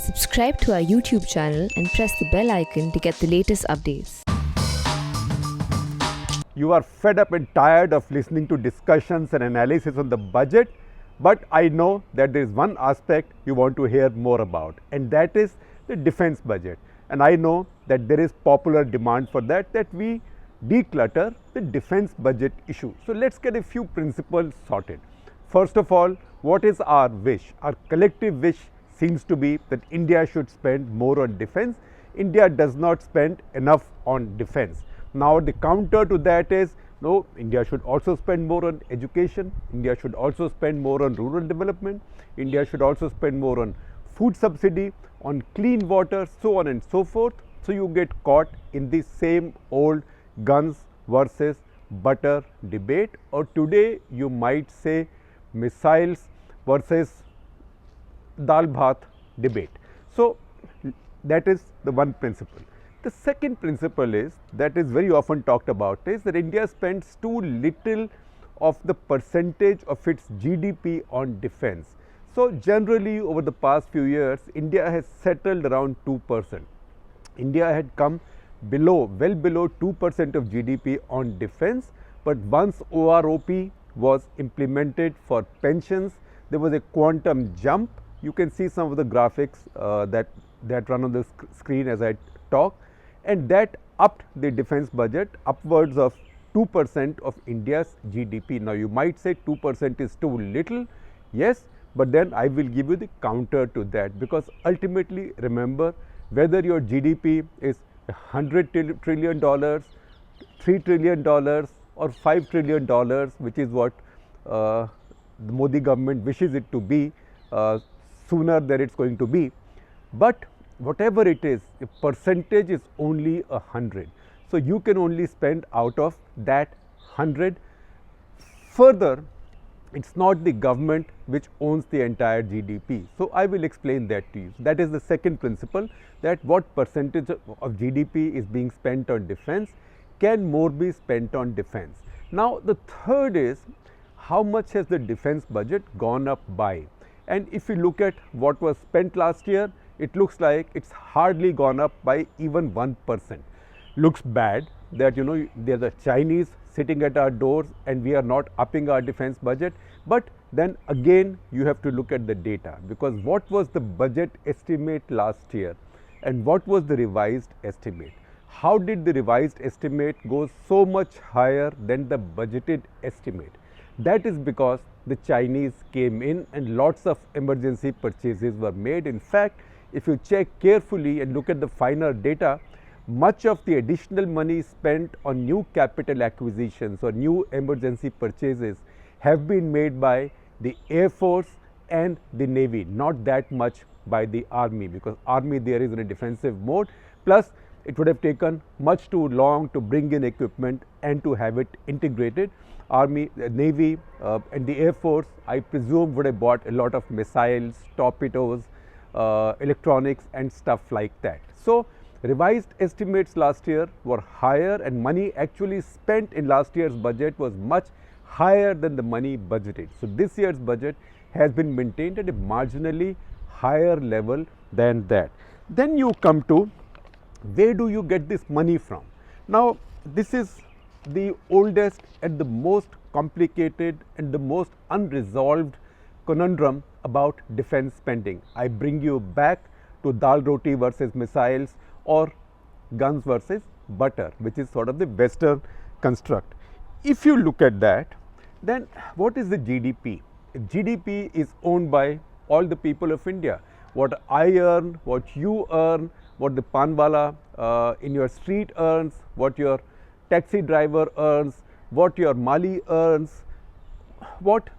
Subscribe to our YouTube channel and press the bell icon to get the latest updates. You are fed up and tired of listening to discussions and analysis on the budget, but I know that there is one aspect you want to hear more about, and that is the defense budget. And I know that there is popular demand for that we declutter the defense budget issue. So let's get a few principles sorted. First of all, what is our wish? Our collective wish seems to be that India should spend more on defense. India does not spend enough on defense. Now the counter to that is, no, India should also spend more on education, India should also spend more on rural development, India should also spend more on food subsidy, on clean water, so on and so forth. So you get caught in the same old guns versus butter debate, or today you might say missiles versus dal bhat debate. So that is the one principle. The second principle is, that is very often talked about, is that India spends too little of the percentage of its GDP on defense. So generally over the past few years, India has settled around 2%. India had come below, well below 2% of GDP on defense, but once OROP was implemented for pensions, there was a quantum jump. You can see some of the graphics that run on the screen as I talk, and that upped the defense budget upwards of 2% of India's GDP. Now you might say 2% is too little, yes, but then I will give you the counter to that, because ultimately remember, whether your GDP is $100 trillion, $3 trillion or $5 trillion, which is what the Modi government wishes it to be sooner than it's going to be, but whatever it is, a percentage is only 100. So you can only spend out of that 100. Further, it's not the government which owns the entire GDP. So I will explain that to you. That is the second principle, that what percentage of GDP is being spent on defense, can more be spent on defense. Now the third is, how much has the defense budget gone up by? And if you look at what was spent last year, it looks like it's hardly gone up by even 1%. Looks bad that, you know, there are the Chinese sitting at our doors and we are not upping our defense budget. But then again, you have to look at the data, because what was the budget estimate last year and what was the revised estimate? How did the revised estimate go so much higher than the budgeted estimate? That is because the Chinese came in and lots of emergency purchases were made. In fact, if you check carefully and look at the finer data, much of the additional money spent on new capital acquisitions or new emergency purchases have been made by the Air Force and the Navy, not that much by the Army, because Army there is in a defensive mode. Plus, it would have taken much too long to bring in equipment and to have it integrated. Army, Navy and the Air Force, I presume, would have bought a lot of missiles, torpedoes, electronics and stuff like that. So revised estimates last year were higher, and money actually spent in last year's budget was much higher than the money budgeted. So this year's budget has been maintained at a marginally higher level than that. Then you come to, where do you get this money from? Now this is the oldest and the most complicated and the most unresolved conundrum about defense spending. I bring you back to dal roti versus missiles, or guns versus butter, which is sort of the Western construct. If you look at that, then what is the GDP? GDP is owned by all the people of India. What I earn, what you earn, what the panwala in your street earns, what your taxi driver earns, what your Mali earns, what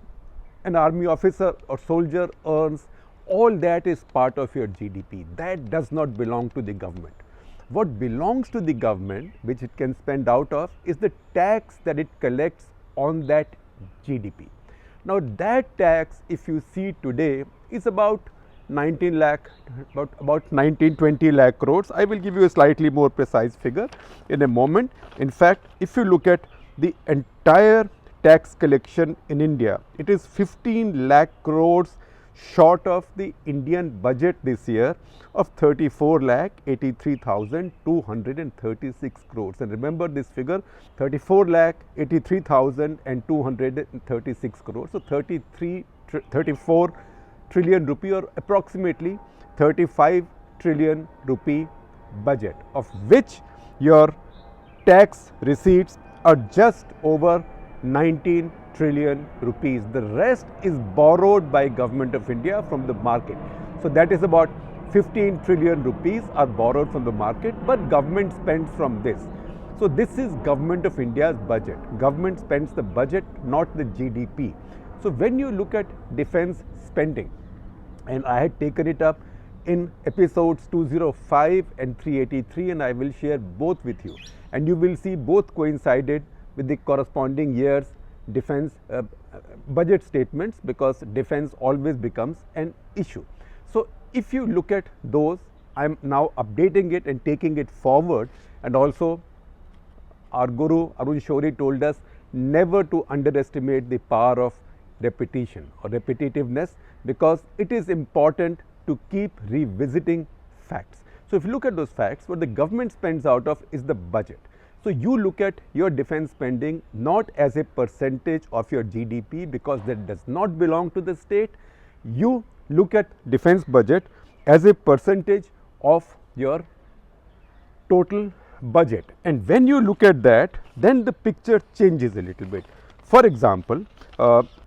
an army officer or soldier earns, all that is part of your GDP. That does not belong to the government. What belongs to the government, which it can spend out of, is the tax that it collects on that GDP. Now that tax, if you see today, is about 19 lakh, about 19-20 lakh crores. I will give you a slightly more precise figure in a moment. In fact, if you look at the entire tax collection in India, it is 15 lakh crores short of the Indian budget this year of 34,83,236 crores. And remember this figure, 34,83,236 crores. So 34 trillion rupee, or approximately 35 trillion rupee budget, of which your tax receipts are just over 19 trillion rupees. The rest is borrowed by Government of India from the market. So that is about 15 trillion rupees are borrowed from the market, but government spends from this. So this is Government of India's budget. Government spends the budget, not the GDP. So when you look at defense spending, and I had taken it up in episodes 205 and 383, and I will share both with you, and you will see both coincided with the corresponding year's defense budget statements, because defense always becomes an issue. So if you look at those, I am now updating it and taking it forward. And also our guru Arun Shourie told us never to underestimate the power of repetition or repetitiveness, because it is important to keep revisiting facts. So if you look at those facts, what the government spends out of is the budget. So you look at your defense spending not as a percentage of your GDP, because that does not belong to the state. You look at defense budget as a percentage of your total budget. And when you look at that, then the picture changes a little bit. For example,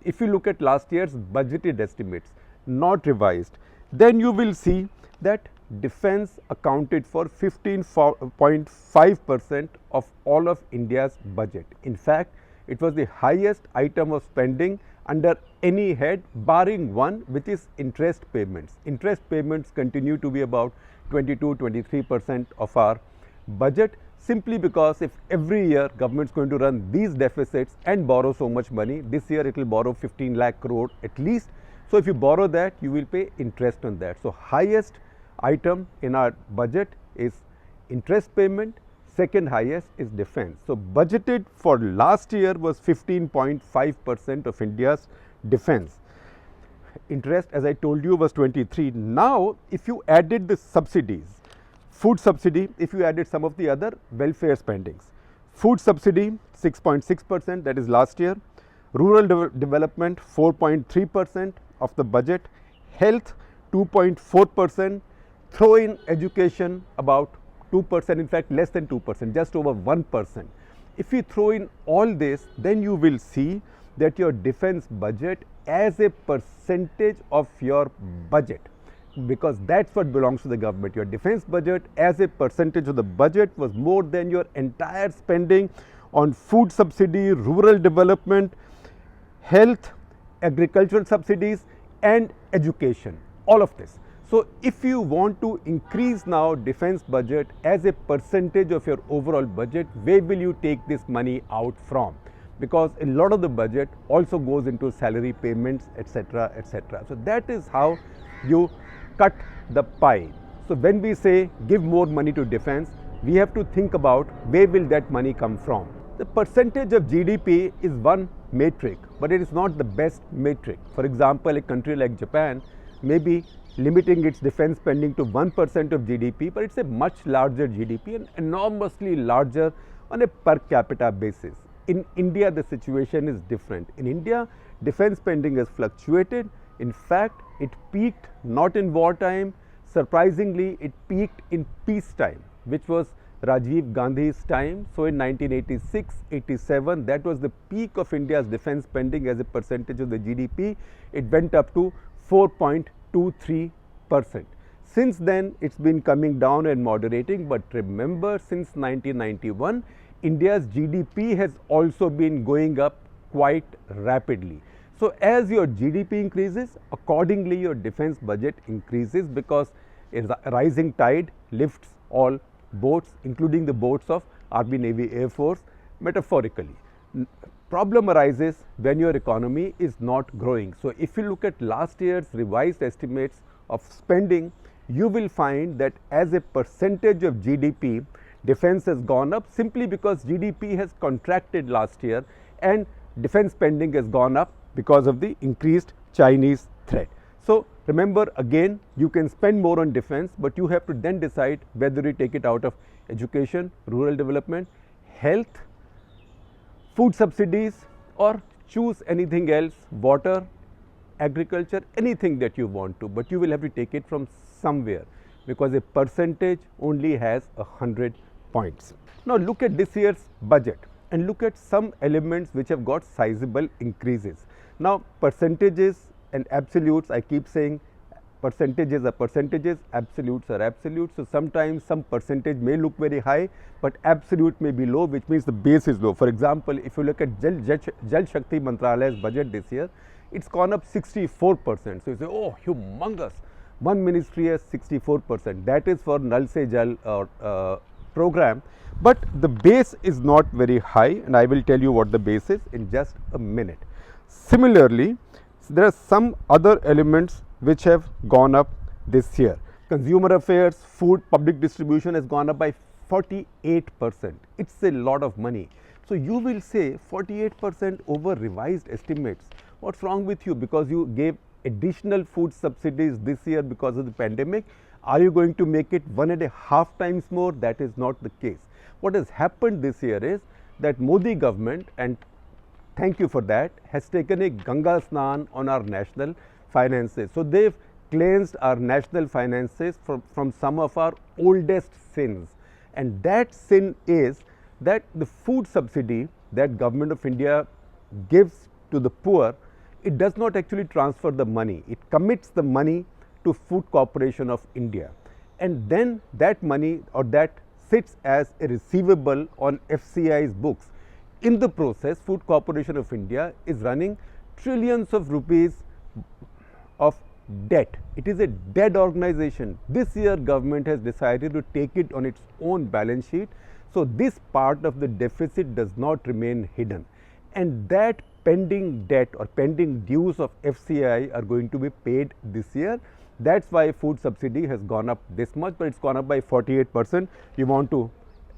if you look at last year's budgeted estimates, not revised, then you will see that defense accounted for 15.5% of all of India's budget. In fact, it was the highest item of spending under any head, barring one, which is interest payments. Interest payments continue to be about 22-23% of our budget, simply because if every year government is going to run these deficits and borrow so much money, this year it will borrow 15 lakh crore at least. So if you borrow that, you will pay interest on that. So highest item in our budget is interest payment, second highest is defense. So budgeted for last year was 15.5% of India's defense. Interest, as I told you, was 23. Now if you added the subsidies, food subsidy, if you added some of the other welfare spendings, food subsidy 6.6%, that is last year, rural development 4.3% of the budget, health 2.4%, throw in education about 2%, in fact less than 2%, just over 1%. If you throw in all this, then you will see that your defense budget as a percentage of your budget, because that's what belongs to the government, your defense budget as a percentage of the budget was more than your entire spending on food subsidy, rural development, health, agricultural subsidies and education, all of this. So if you want to increase now defense budget as a percentage of your overall budget, where will you take this money out from? Because a lot of the budget also goes into salary payments, etc., etc. So that is how you cut the pie. So when we say give more money to defense, we have to think about where will that money come from. The percentage of GDP is one metric, but it is not the best metric. For example, a country like Japan may be limiting its defense spending to 1% of GDP, but it's a much larger GDP and enormously larger on a per capita basis. In India, the situation is different. In India, defense spending has fluctuated. In fact, it peaked not in wartime. Surprisingly, it peaked in peacetime, which was Rajiv Gandhi's time. So in 1986-87, that was the peak of India's defense spending as a percentage of the GDP. It went up to 4.23%. Since then, it's been coming down and moderating, but remember, since 1991, India's GDP has also been going up quite rapidly. So as your GDP increases, accordingly your defense budget increases, because a rising tide lifts all boats, including the boats of Army, Navy, Air Force, metaphorically. Problem arises when your economy is not growing. So if you look at last year's revised estimates of spending, you will find that as a percentage of GDP, defense has gone up simply because GDP has contracted last year and defense spending has gone up because of the increased Chinese threat. So remember, again, you can spend more on defense, but you have to then decide whether you take it out of education, rural development, health, food subsidies, or choose anything else, water, agriculture, anything that you want to, but you will have to take it from somewhere, because a percentage only has 100 points. Now look at this year's budget and look at some elements which have got sizable increases. Now percentages and absolutes, I keep saying percentages are percentages, absolutes are absolutes. So sometimes some percentage may look very high, but absolute may be low, which means the base is low. For example, if you look at Jal Shakti Mantralaya's budget this year, it's gone up 64%. So you say, oh, humongous. One ministry has 64%. That is for Nal Se Jal program. But the base is not very high, and I will tell you what the base is in just a minute. Similarly, there are some other elements which have gone up this year. Consumer affairs, food, public distribution has gone up by 48%. It's a lot of money. So you will say 48% over revised estimates. What's wrong with you? Because you gave additional food subsidies this year because of the pandemic. Are you going to make it 1.5 times more? That is not the case. What has happened this year is that Modi government, and thank you for that, has taken a Ganga Snan on our national finances. So they've cleansed our national finances from some of our oldest sins. And that sin is that the food subsidy that Government of India gives to the poor, it does not actually transfer the money. It commits the money to Food Corporation of India. And then that money, or that sits as a receivable on FCI's books. In the process, Food Corporation of India is running trillions of rupees of debt. It is a dead organization. This year government has decided to take it on its own balance sheet. So this part of the deficit does not remain hidden, and that pending debt or pending dues of FCI are going to be paid this year. That's why food subsidy has gone up this much, but it's gone up by 48%. You want to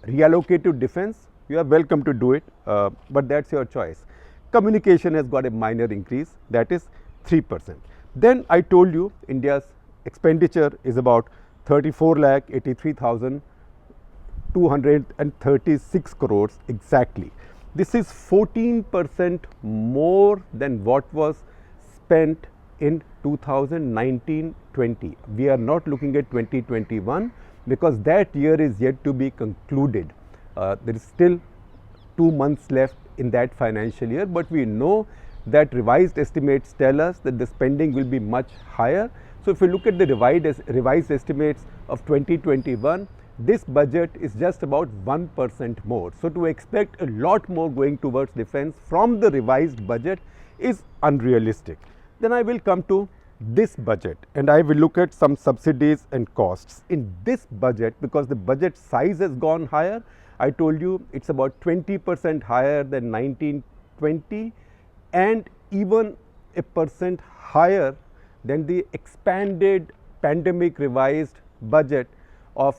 reallocate to defense, you are welcome to do it, but that's your choice. Communication has got a minor increase, that is 3%. Then I told you India's expenditure is about 34,83,236 crores exactly. This is 14% more than what was spent in 2019-20. We are not looking at 2021 because that year is yet to be concluded. There is still 2 months left in that financial year, but we know that revised estimates tell us that the spending will be much higher. So if you look at the revised estimates of 2021, this budget is just about 1% more. So to expect a lot more going towards defense from the revised budget is unrealistic. Then I will come to this budget and I will look at some subsidies and costs. In this budget, because the budget size has gone higher, I told you it's about 20% higher than 1920 and even a percent higher than the expanded pandemic revised budget of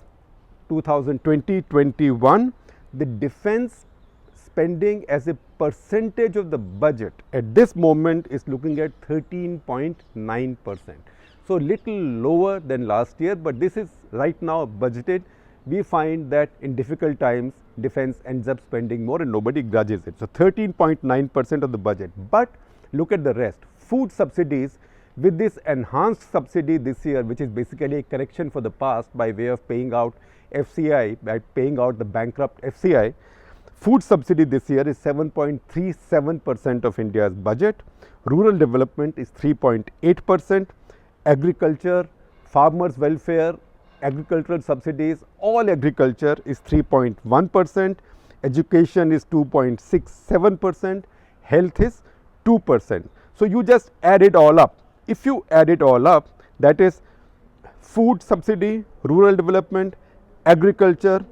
2020-21. The defense spending as a percentage of the budget at this moment is looking at 13.9%. So little lower than last year, but this is right now budgeted. We find that in difficult times defense ends up spending more and nobody grudges it. So 13.9% of the budget. But look at the rest. Food subsidies, with this enhanced subsidy this year, which is basically a correction for the past by way of paying out FCI, by paying out the bankrupt FCI, food subsidy this year is 7.37% of India's budget. Rural development is 3.8%. Agriculture, farmers welfare, agricultural subsidies, all agriculture is 3.1%. Education is 2.67%. Health is 2%. So you just add it all up. If you add it all up, that is food subsidy, rural development, agriculture,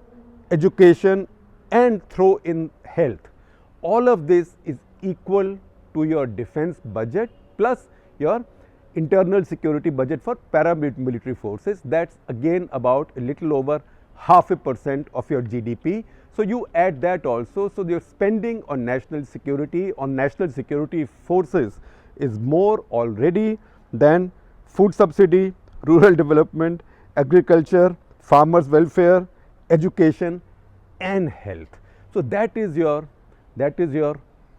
education, and throw in health. All of this is equal to your defense budget plus your internal security budget for paramilitary forces. That's again about a little over 0.5% of your GDP. So you add that also. So your spending on national security forces is more already than food subsidy, rural development, agriculture, farmers welfare, education and health. So that is your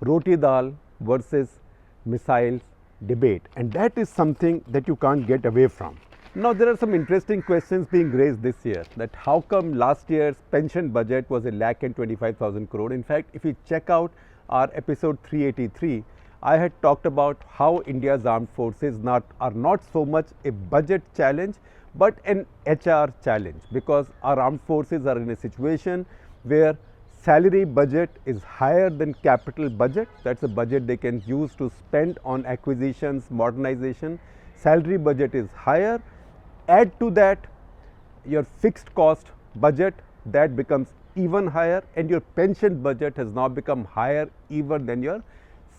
roti dal versus missiles debate, and that is something that you can't get away from. Now there are some interesting questions being raised this year, that how come last year's pension budget was 1,25,000 crore. In fact, if you check out our episode 383, I had talked about how India's armed forces are not so much a budget challenge but an HR challenge, because our armed forces are in a situation where salary budget is higher than capital budget. That's a budget they can use to spend on acquisitions, modernization. Salary budget is higher. Add to that your fixed cost budget, that becomes even higher, and your pension budget has now become higher even than your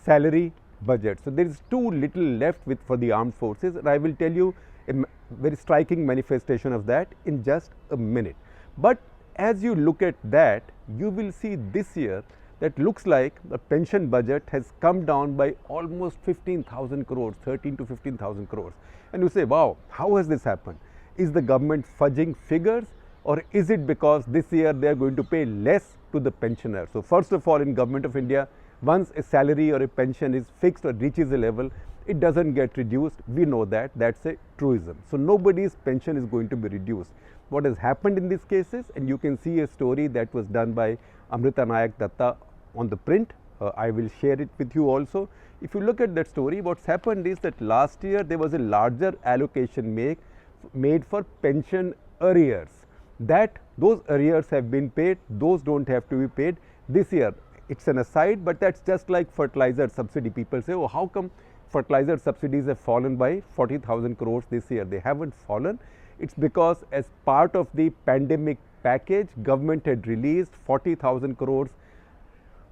salary budget. So there is too little left for the armed forces, and I will tell you a very striking manifestation of that in just a minute. But as you look at that, you will see this year that looks like the pension budget has come down by almost 15,000 crores, 13 to 15,000 crores. And you say, wow, how has this happened? Is the government fudging figures, or is it because this year they are going to pay less to the pensioners? So first of all, in Government of India, once a salary or a pension is fixed or reaches a level, it doesn't get reduced. We know that, that's a truism. So nobody's pension is going to be reduced. What has happened in these cases, and you can see a story that was done by Amrita Nayak Datta on the print. I will share it with you also. If you look at that story, what's happened is that last year there was a larger allocation made for pension arrears. That those arrears have been paid, those don't have to be paid this year. It's an aside, but that's just like fertilizer subsidy. People say, oh, how come fertilizer subsidies have fallen by 40,000 crores this year? They haven't fallen. It's because as part of the pandemic package, government had released 40,000 crores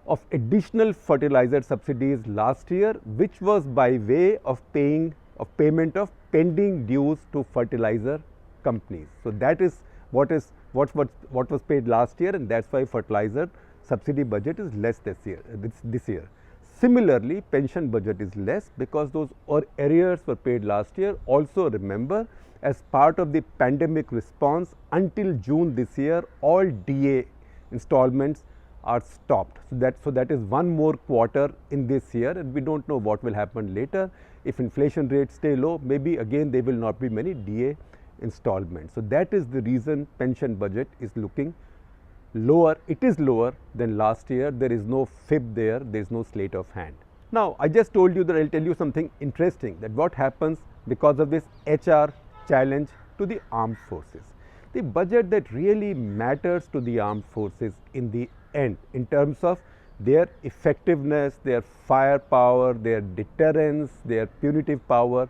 of additional fertilizer subsidies last year, which was by way of payment of pending dues to fertilizer companies. So that is what was paid last year, and that's why fertilizer subsidy budget is less this year. Similarly, pension budget is less because those arrears were paid last year. Also remember, as part of the pandemic response, until June this year, all DA installments are stopped. So that is one more quarter in this year, and we don't know what will happen later. If inflation rates stay low, maybe again there will not be many DA installments. So that is the reason pension budget is looking lower. It is lower than last year. There is no fib there. There is no sleight of hand. Now, I just told you that I will tell you something interesting, that what happens because of this HR challenge to the armed forces. The budget that really matters to the armed forces in the end, in terms of their effectiveness, their firepower, their deterrence, their punitive power,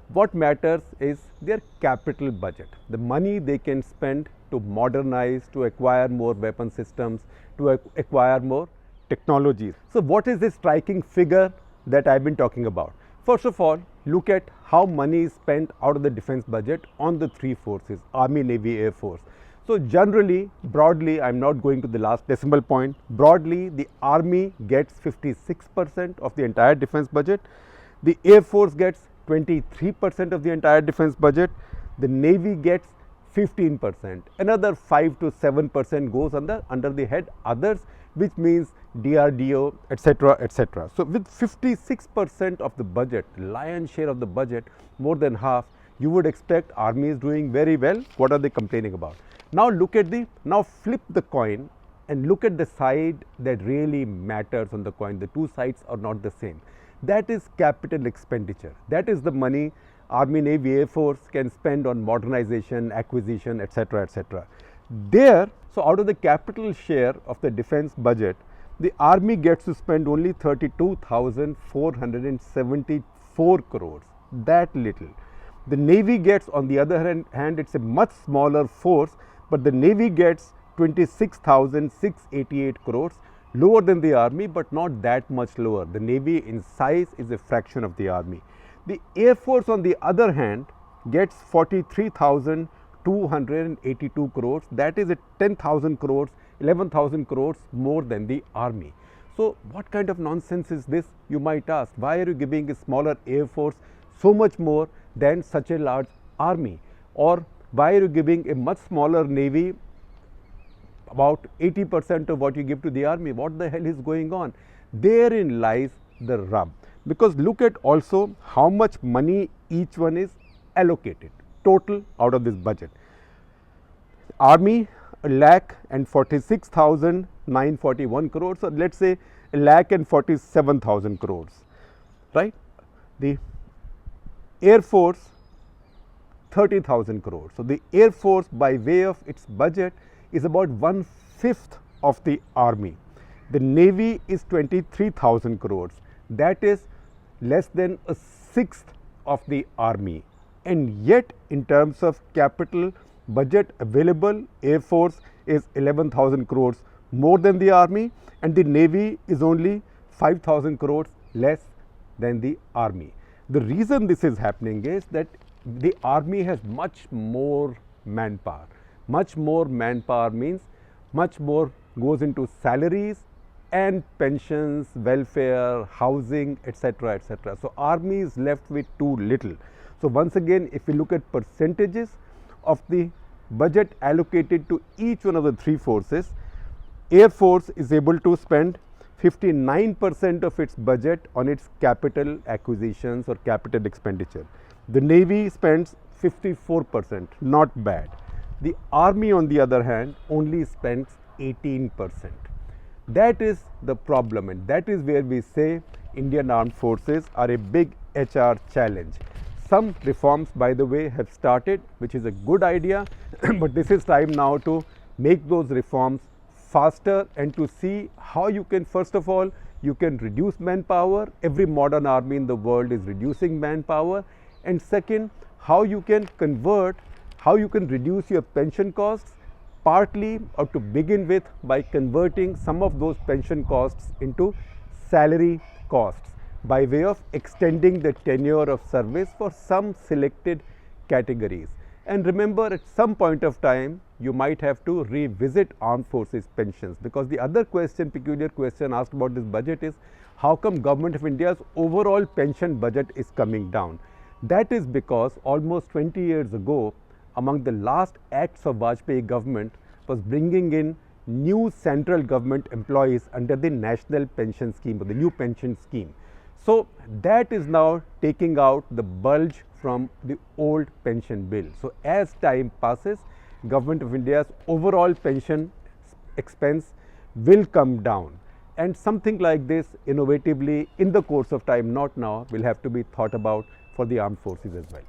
what matters is their capital budget, the money they can spend to modernize, to acquire more weapon systems, to acquire more technologies. So what is this striking figure that I've been talking about? First of all, look at how money is spent out of the defense budget on the three forces, Army, Navy, Air Force. So generally, broadly, I'm not going to the last decimal point, broadly the Army gets 56% of the entire defense budget, the Air Force gets 23% of the entire defense budget, the Navy gets 15%, another 5 to 7% goes under the head others, which means DRDO, etc., etc. So with 56% of the budget, lion's share of the budget, more than half, you would expect Army is doing very well. What are they complaining about? Now flip the coin and look at the side that really matters on the coin. The two sides are not the same. That is capital expenditure. That is the money Army, Navy, Air Force can spend on modernization, acquisition, etc., etc. There, so out of the capital share of the defense budget, the Army gets to spend only 32,474 crores, that little. The Navy gets, on the other hand, it's a much smaller force, but the Navy gets 26,688 crores, lower than the Army, but not that much lower. The Navy in size is a fraction of the Army. The Air Force, on the other hand, gets 43,282 crores. That is a 10,000 crores, 11,000 crores more than the Army. So what kind of nonsense is this, you might ask? Why are you giving a smaller Air Force so much more than such a large army? Or why are you giving a much smaller navy about 80% of what you give to the army? What the hell is going on? Therein lies the rub. Because look at also how much money each one is allocated, total out of this budget. Army, 1,46,941 crores, or let's say 1,47,000 crores, right? The Air Force, 30,000 crores. So the Air Force, by way of its budget, is about 1/5 of the Army. The Navy is 23,000 crores. That is less than 1/6 of the Army. And yet, in terms of capital budget available, Air Force is 11,000 crores more than the Army, and the Navy is only 5,000 crores less than the Army. The reason this is happening is that the Army has much more manpower. Much more manpower means much more goes into salaries and pensions, welfare, housing, etc., etc. So Army is left with too little. So once again, if we look at percentages of the budget allocated to each one of the three forces, Air Force is able to spend 59% of its budget on its capital acquisitions or capital expenditure. The Navy spends 54%, not bad. The Army, on the other hand, only spends 18%. That is the problem, and that is where we say Indian Armed Forces are a big HR challenge. Some reforms, by the way, have started, which is a good idea, but this is time now to make those reforms faster and to see how you can, first of all, you can reduce manpower. Every modern army in the world is reducing manpower. And second, how you can convert, how you can reduce your pension costs, partly or to begin with by converting some of those pension costs into salary costs by way of extending the tenure of service for some selected categories. And remember, at some point of time, you might have to revisit armed forces pensions, because the other question, peculiar question asked about this budget is, how come Government of India's overall pension budget is coming down? That is because almost 20 years ago, among the last acts of Vajpayee government was bringing in new central government employees under the national pension scheme or the new pension scheme. So that is now taking out the bulge from the old pension bill. So as time passes, Government of India's overall pension expense will come down, and something like this innovatively in the course of time, not now, will have to be thought about for the armed forces as well.